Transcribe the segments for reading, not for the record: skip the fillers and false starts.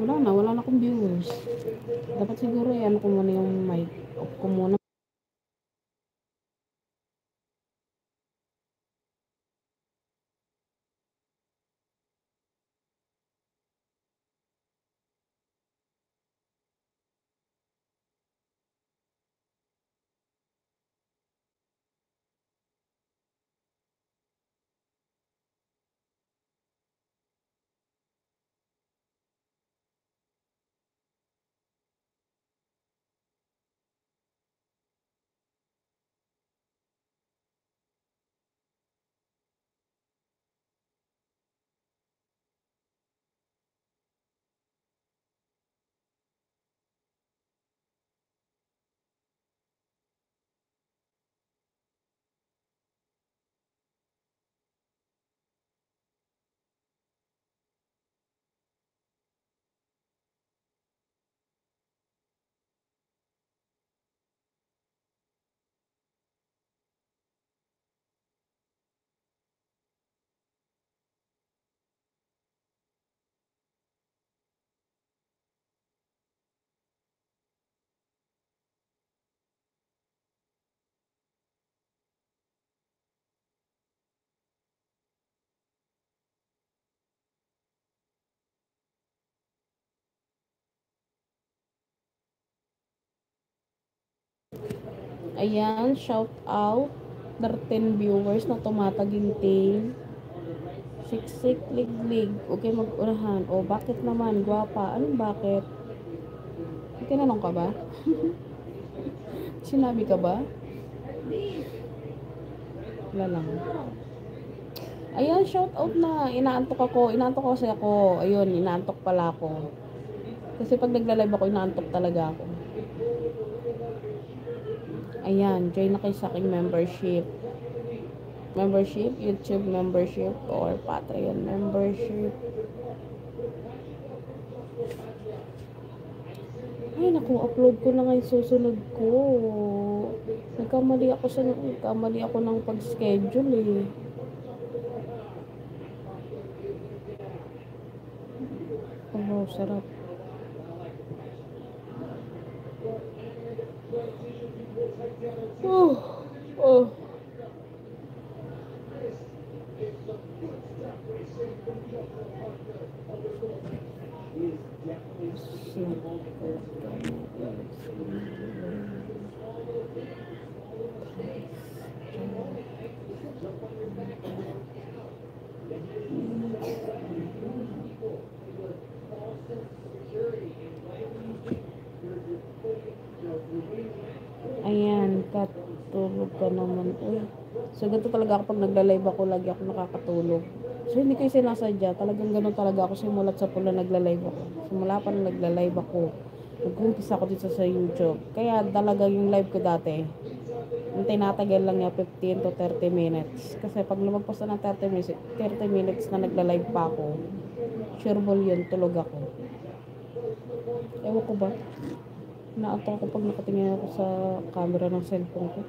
Wala na akong viewers. Dapat siguro yan ko muna yung mic. Off ko muna. Ayan, shout out 13 viewers na tumataginting. Siksik, liglig. Okay, mag-urahan. O, bakit naman? Gwapa. Anong bakit? Tinanong ka ba? Sinabi ka ba? Wala lang. Ayan, shout out na. Inaantok ako. Inaantok kasi ako. Ayun, inaantok pala ako. Kasi pag nagla-live ako, inaantok talaga ako. Ayan, join na kayo sa aking membership. Membership, YouTube membership, or Patreon membership. Ay, naku, upload ko na ngayon susunod ko. Nagkamali ako ng pag-schedule eh. Oh, sarap. Oh. Ayan, katulog ka naman. Uy. So, ganito talaga ako pag nagla-live ako, lagi ako nakakatulog. So, hindi kayo sinasadya. Talagang ganun talaga ako simulat sa pula nagla-live ako. Simula pa nang nagla-live ako. Nag-umpisa ako dito sa YouTube. Kaya talaga yung live ko dati, yung tinatagal lang niya 15 to 30 minutes. Kasi pag lumagpas na ng 30 minutes na nagla-live pa ako, sure ball yun, tulog ako. Ewan ko ba? Naantok ako pag nakatingin ako sa camera ng cellphone ko.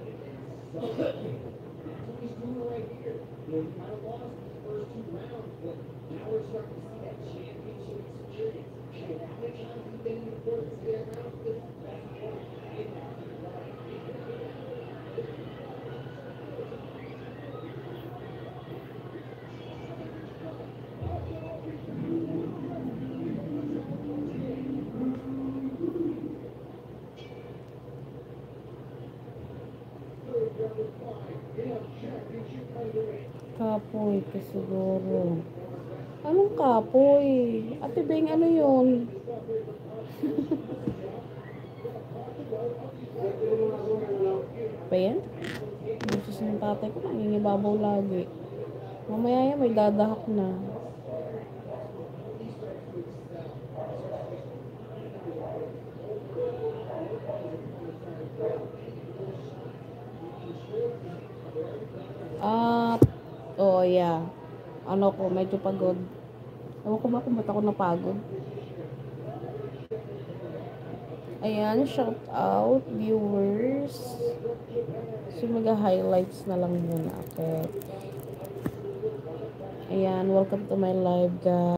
Kapoy ka siguro. Anong kapoy? Ate Beng, ano yun? Pa yan? Busos ng tatay ko, nangingibabaw lagi. Mamaya yan, may dadahak na. Oh yeah. Ano ko, medyo pagod. Ewan ko ba kung ba't ako napagod. Ayan, shout out, viewers. So, mag-highlights na lang muna. Okay. Ayan, welcome to my live, guys.